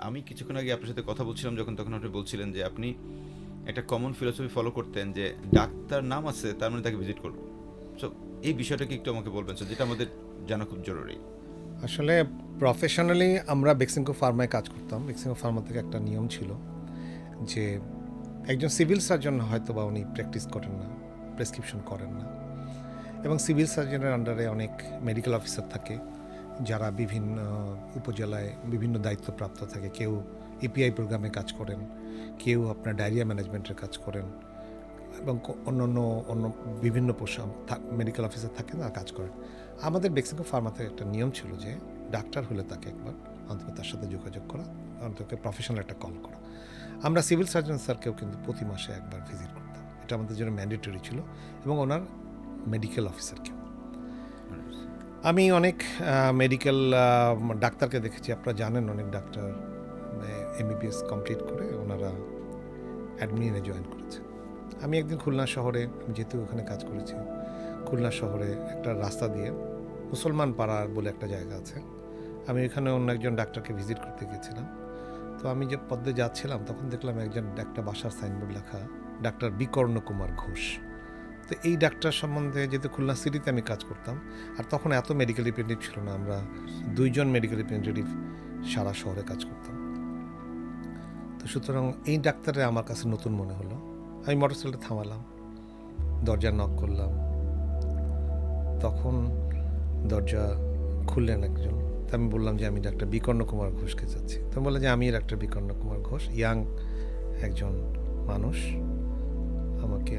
আমি কিছুক্ষণ আগে আপনার সাথে কথা বলছিলাম যখন, তখন আপনি বলছিলেন যে আপনি একটা কমন ফিলোসফি ফলো করতেন যে ডাক্তার নাম আছে তার মানে তাকে ভিজিট করবো। সো এই বিষয়টা কি একটু আমাকে বলবেন স্যার, যেটা আমাদের জানা খুব জরুরি। আসলে প্রফেশনালি আমরা বেক্সিমকো ফার্মায় কাজ করতাম। বেক্সিমকো ফার্মা থেকে একটা নিয়ম ছিল যে একজন সিভিল সার্জন হয়তো বা উনি প্র্যাকটিস করেন না, প্রেসক্রিপশন করেন না, এবং সিভিল সার্জনের আন্ডারে অনেক মেডিকেল অফিসার থাকে যারা বিভিন্ন উপজেলায় বিভিন্ন দায়িত্বপ্রাপ্ত থাকে। কেউ এপিআই প্রোগ্রামে কাজ করেন, কেউ আপনার ডায়রিয়া ম্যানেজমেন্টের কাজ করেন, এবং অন্য বিভিন্ন মেডিকেল অফিসার থাকেন আর কাজ করেন। আমাদের বেক্সিমকো ফার্মাতে একটা নিয়ম ছিল যে ডাক্তার হলে তাকে একবার অন্তত তার সাথে যোগাযোগ করা, অন্তত প্রফেশনাল একটা কল করা। আমরা সিভিল সার্জন স্যারকেও কিন্তু প্রতি মাসে একবার ভিজিট করতাম, এটা আমাদের জন্য ম্যান্ডেটরি ছিল, এবং ওনার মেডিকেল অফিসারকেও। আমি অনেক মেডিকেল ডাক্তারকে দেখেছি, আপনারা জানেন অনেক ডাক্তার এমবিবিএস কমপ্লিট করে ওনারা অ্যাডমিনে জয়েন করেছে। আমি একদিন খুলনা শহরে, যেহেতু ওখানে কাজ করেছি, খুলনা শহরে একটা রাস্তা দিয়ে মুসলমান পাড়া বলে একটা জায়গা আছে, আমি এখানে অন্য একজন ডাক্তারকে ভিজিট করতে গিয়েছিলাম। তো আমি যে পদ্মে যাচ্ছিলাম তখন দেখলাম একটা বাসার সাইনবোর্ড লেখা ডাক্তার বিকর্ণ কুমার ঘোষ। তো এই ডাক্তার সম্বন্ধে, যেহেতু খুলনা সিটিতে আমি কাজ করতাম, আর তখন এত মেডিকেল রিপ্রেজেন্টেটিভ ছিল না, আমরা 2জন মেডিকেল রিপ্রেজেন্টেটিভ সারা শহরে কাজ করতাম। তো সুতরাং এই ডাক্তারে আমার কাছে নতুন মনে হলো। আমি মোটরসাইকেলটা থামালাম, দরজা নক করলাম, তখন দরজা খুললেন একজন। তো আমি বললাম যে আমি ডাক্তার বিকর্ণ কুমার ঘোষকে চাচ্ছি। তো বললাম যে আমি ডাক্তার বিকর্ণ কুমার ঘোষ, ইয়াং একজন মানুষ।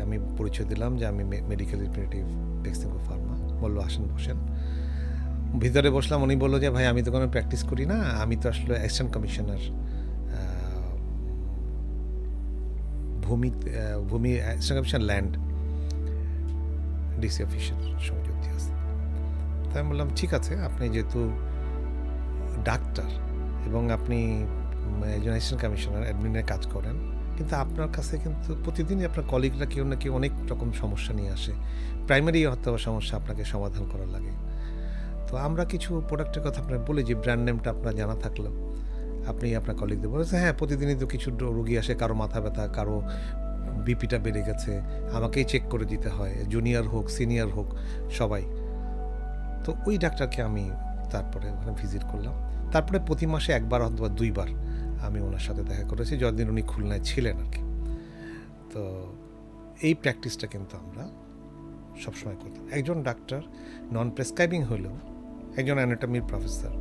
আমি পরিচয় দিলাম যে আমি মেডিকেল রিপ্রেজেন্টেটিভ বেক্সিমকো ফার্মা। বললো আসেন বসেন। ভিতরে বসলাম, উনি বললো যে ভাই আমি তো কোনো প্র্যাকটিস করি না, আমি তো আসলে অ্যাসিস্ট্যান্ট কমিশনার ভূমি অ্যাসিস্ট্যান্ট কমিশনার ল্যান্ড ডিসি অফিসের সংযুক্ত আছে। তাই আমি বললাম ঠিক আছে, আপনি যেহেতু ডাক্তার এবং আপনি একজন অ্যাসিস্ট্যান্ট কমিশনার অ্যাডমিনের কাজ করেন, কিন্তু আপনার কাছে কিন্তু প্রতিদিনই আপনার কলিগরা কেউ না কেউ অনেক রকম সমস্যা নিয়ে আসে, প্রাইমারি হয়তো সমস্যা আপনাকে সমাধান করা লাগে। তো আমরা কিছু প্রোডাক্টের কথা আপনার বলি যে ব্র্যান্ড নেমটা আপনার জানা থাকলেও আপনি আপনার কলিগদের বলেছেন, হ্যাঁ প্রতিদিনই তো কিছু রোগী আসে, কারো মাথা ব্যথা, কারো বিপিটা বেড়ে গেছে, আমাকেই চেক করে দিতে হয়, জুনিয়র হোক সিনিয়র হোক সবাই। তো ওই ডাক্তারকে আমি তারপরে ওখানে ভিজিট করলাম। তারপরে প্রতি মাসে একবার অথবা 2বার আমি ওনার সাথে দেখা করেছি, যতদিন উনি খুলনায় ছিলেন আর কি। তো এই প্র্যাকটিসটা কিন্তু আমরা সবসময় করতাম। একজন ডাক্তার নন প্রেসক্রাইবিং হলেও একজন অ্যানাটমির প্রফেসর,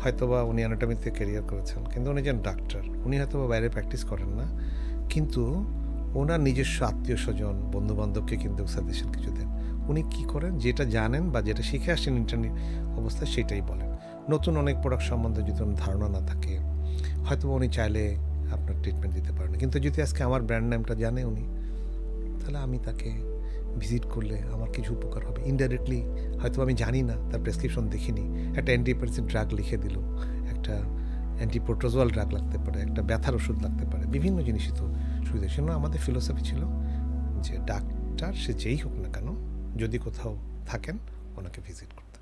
হয়তোবা উনি অ্যানাটমিতে ক্যারিয়ার করেছেন, কিন্তু উনি একজন ডাক্তার, উনি হয়তোবা বাইরে প্র্যাকটিস করেন না, কিন্তু ওনার নিজস্ব আত্মীয় স্বজন বন্ধুবান্ধবকে কিন্তু সাজেশন কিছু দেন। উনি কী করেন, যেটা জানেন বা যেটা শিখে আসেন ইন্টারনেট অবস্থায় সেটাই বলেন। নতুন অনেক প্রোডাক্ট সম্বন্ধে যদি ওনার ধারণা না থাকে, হয়তো উনি চাইলে আপনার ট্রিটমেন্ট দিতে পারেন, কিন্তু যদি আজকে আমার ব্র্যান্ড নেমটা জানে উনি, তাহলে আমি তাকে ভিজিট করলে আমার কিছু উপকার হবে। ইনডাইরেক্টলি হয়তো আমি জানি না, তার প্রেসক্রিপশন দেখিনি, একটা অ্যান্টিপ্যারাসিট ড্রাগ লিখে দিল, একটা অ্যান্টিপ্রোটোজোয়াল ড্রাগ লাগতে পারে, একটা ব্যথার ওষুধ লাগতে পারে, বিভিন্ন জিনিসই তো সুবিধা। সেজন্য আমাদের ফিলোসফি ছিল যে ডাক্তার সে যেই হোক না কেন, যদি কোথাও থাকেন ওনাকে ভিজিট করতে।